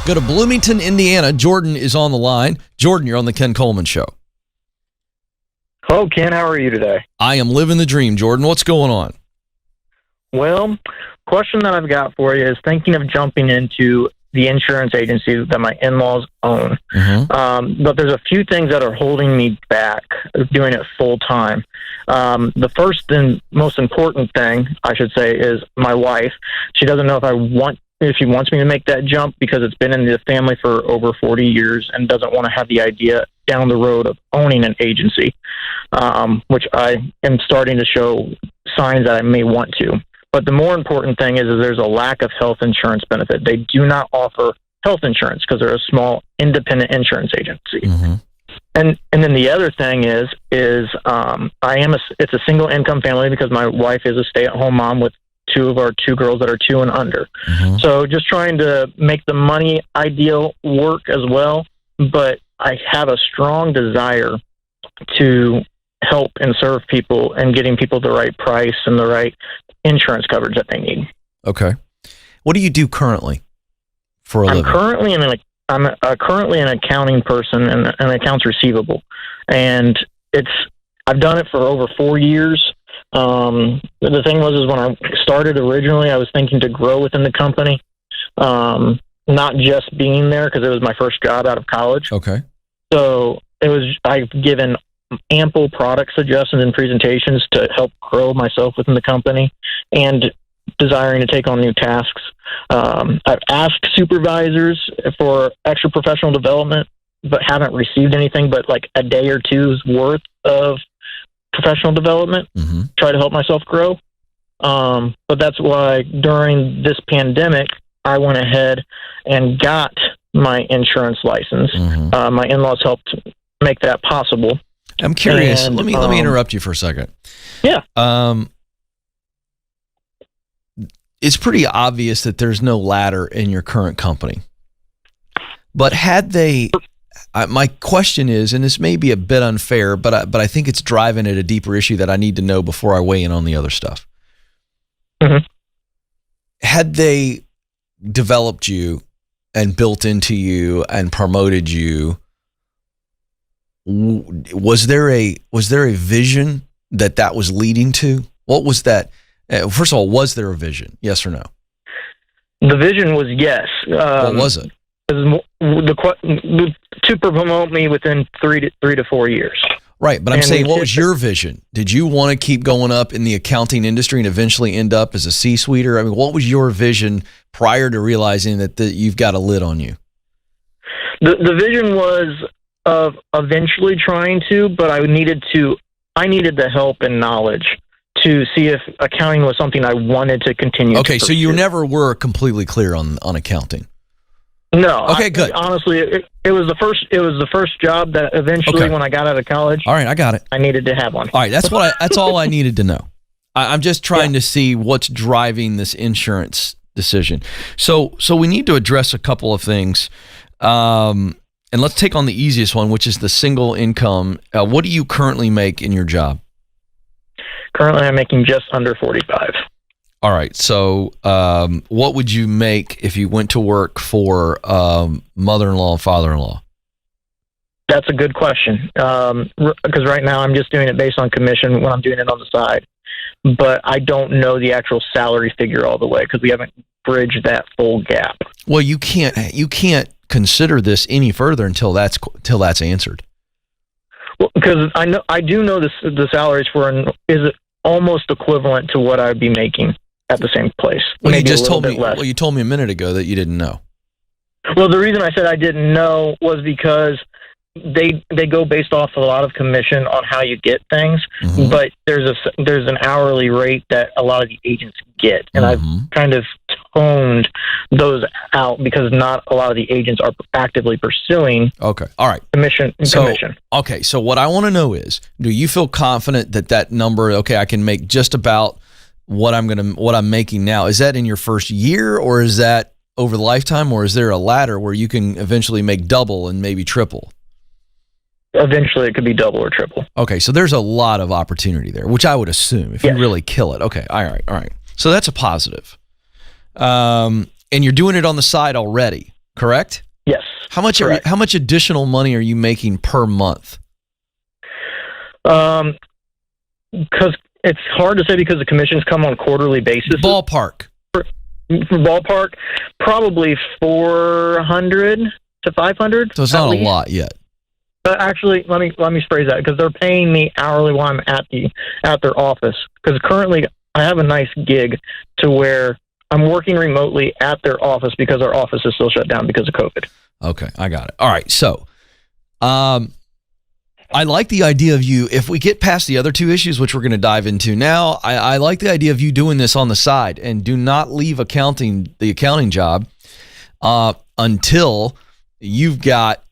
Go to Bloomington, Indiana. Jordan is on the line. Jordan, you're on the Ken Coleman Show. Hello, Ken. How are you today? I am living the dream, Jordan. What's going on? Well, question that I've got for you is thinking of jumping into the insurance agency that my in-laws own. But there's a few things that are holding me back doing it full time. The first and most important thing, I should say, is my wife. She doesn't know if she wants me to make that jump because it's been in the family for over 40 years and doesn't want to have the idea down the road of owning an agency, which I am starting to show signs that I may want to. But the more important thing is there's a lack of health insurance benefit. They do not offer health insurance because they're a small independent insurance agency. And then the other thing is it's a single income family because my wife is a stay-at-home mom with two of our two girls that are 2 and under. So just trying to make the money ideal work as well. But I have a strong desire to help and serve people and getting people the right price and the right insurance coverage that they need. Okay. What do you do currently for a living? I'm currently an accounting person and an accounts receivable. And I've done it for over 4 years. The thing was when I started originally, I was thinking to grow within the company, not just being there because it was my first job out of college. Okay. So I've given ample product suggestions and presentations to help grow myself within the company and desiring to take on new tasks. I've asked supervisors for extra professional development, but haven't received anything but like a day or two's worth of professional development, try to help myself grow. But that's why during this pandemic, I went ahead and got my insurance license. My in-laws helped make that possible. I'm curious. Let me interrupt you for a second. Yeah. It's pretty obvious that there's no ladder in your current company. But had they, my question is, and this may be a bit unfair, but I think it's driving at a deeper issue that I need to know before I weigh in on the other stuff. Had they developed you and built into you and promoted you, was there a vision that was leading to? What was that? First of all, was there a vision? Yes or no? The vision was yes. What was it? To promote me within 3 to 4 years. Right, but I'm saying, what was your vision? Did you want to keep going up in the accounting industry and eventually end up as a C-suiter? I mean, what was your vision prior to realizing that you've got a lid on you? The vision was of eventually trying to, but I needed the help and knowledge to see if accounting was something I wanted to continue. Okay, so you never were completely clear on accounting. No. Okay, good. Honestly, it was the first job that eventually, when I got out of college. All right, I got it. I needed to have one. All right, that's all I needed to know. I'm just trying to see what's driving this insurance decision. So we need to address a couple of things, and let's take on the easiest one, which is the single income. What do you currently make in your job? Currently, I'm making just under 45. All right. So what would you make if you went to work for mother-in-law and father-in-law? That's a good question. Because right now I'm just doing it based on commission when I'm doing it on the side. But I don't know the actual salary figure all the way because we haven't bridged that full gap. Well, you can't consider this any further until that's answered. Well, because I do know the salaries is almost equivalent to what I'd be making at the same place. Well, you just told me. Well, you told me a minute ago that you didn't know. Well, the reason I said I didn't know was because they go based off a lot of commission on how you get things, but there's an hourly rate that a lot of the agents get, and I've kind of toned those out because not a lot of the agents are actively pursuing. Okay, all right, commission. Okay, so what I want to know is, do you feel confident that number? Okay, I can make just about what I'm making now. Is that in your first year, or is that over the lifetime, or is there a ladder where you can eventually make double and maybe triple? Eventually, it could be double or triple. Okay, so there's a lot of opportunity there, which I would assume if you really kill it. Okay, all right. So that's a positive. And you're doing it on the side already, correct? Yes. How much additional money are you making per month? Because it's hard to say because the commissions come on quarterly basis. Ballpark, probably 400 to 500. So it's not a lot yet. Actually, let me phrase that, because they're paying me hourly while I'm at their office. Because currently I have a nice gig to where I'm working remotely at their office because our office is still shut down because of COVID. Okay, I got it. All right, so I like the idea of you, if we get past the other two issues, which we're going to dive into now, I like the idea of you doing this on the side, and do not leave the accounting job until you've got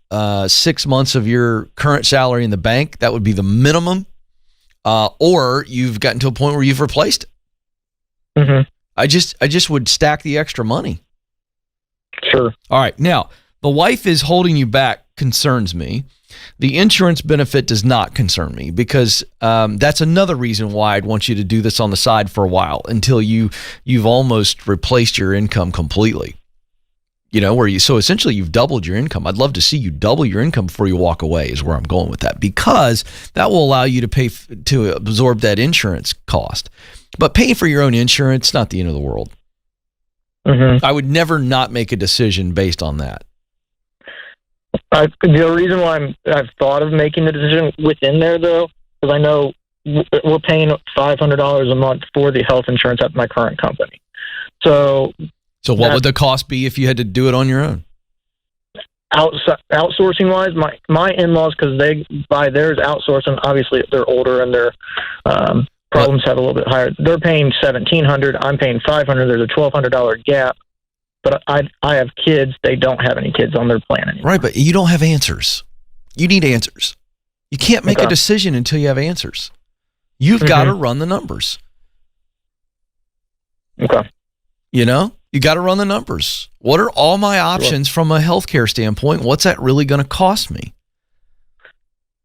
6 months of your current salary in the bank. That would be the minimum, or you've gotten to a point where you've replaced it. Mm-hmm. I just would stack the extra money. Sure. All right. Now, the wife is holding you back concerns me. The insurance benefit does not concern me, because that's another reason why I'd want you to do this on the side for a while until you've almost replaced your income completely. So essentially you've doubled your income. I'd love to see you double your income before you walk away, is where I'm going with that, because that will allow you to pay to absorb that insurance cost. But paying for your own insurance, not the end of the world. Mm-hmm. I would never not make a decision based on that. The reason why I've thought of making the decision within there, though, because I know we're paying $500 a month for the health insurance at my current company. So what would the cost be if you had to do it on your own? Outsourcing wise, my in-laws, because they buy theirs outsourced, and obviously they're older and their problems have a little bit higher. They're paying $1,700. I'm paying $500. There's a $1,200 gap. But I have kids. They don't have any kids on their plan anymore. Right, but you don't have answers. You need answers. You can't make a decision until you have answers. You've got to run the numbers. Okay. You got to run the numbers. What are all my options from a healthcare standpoint? What's that really going to cost me?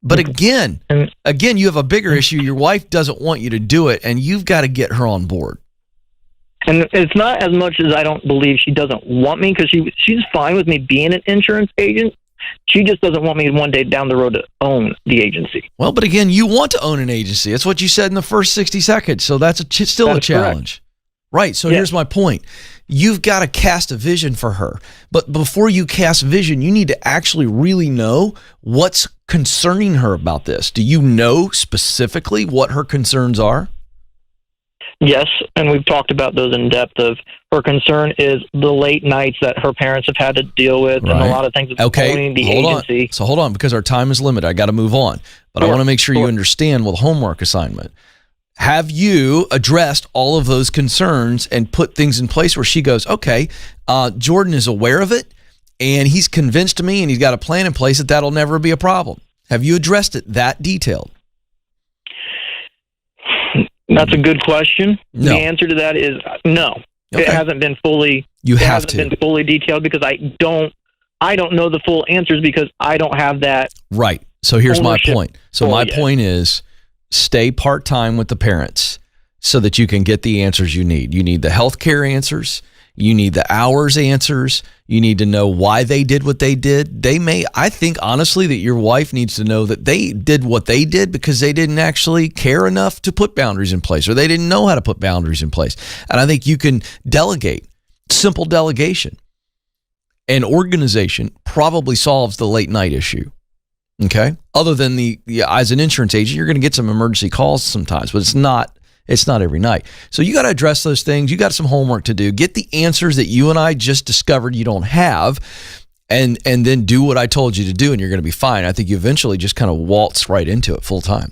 But again, you have a bigger issue. Your wife doesn't want you to do it, and you've got to get her on board. And it's not as much as I don't believe she doesn't want me, because she's fine with me being an insurance agent. She just doesn't want me one day down the road to own the agency. Well, but again, you want to own an agency. That's what you said in the first 60 seconds. So that's still a challenge. Correct. Right. So here's my point. You've got to cast a vision for her. But before you cast vision, you need to actually really know what's concerning her about this. Do you know specifically what her concerns are? Yes, and we've talked about those in depth. Of her concern is the late nights that her parents have had to deal with, and a lot of things with owning the agency. So hold on, because our time is limited. I got to move on. But I want to make sure you understand with homework assignment. Have you addressed all of those concerns and put things in place where she goes, okay, Jordan is aware of it, and he's convinced me, and he's got a plan in place that'll never be a problem? Have you addressed it that detailed? That's a good question. No. The answer to that is no. Okay. It hasn't been fully. Been fully detailed, because I don't know the full answers, because I don't have that. Right. So here's my point. So my point is, stay part-time with the parents so that you can get the answers you need. You need the healthcare answers. You need the hours answers. You need to know why they did what they did. I think honestly that your wife needs to know that they did what they did because they didn't actually care enough to put boundaries in place, or they didn't know how to put boundaries in place. And I think you can delegate. Simple delegation and organization probably solves the late night issue. Okay. Other than as an insurance agent, you're going to get some emergency calls sometimes, but it's not every night. So you got to address those things. You got some homework to do. Get the answers that you and I just discovered you don't have, and then do what I told you to do, and you're going to be fine. I think you eventually just kind of waltz right into it full time.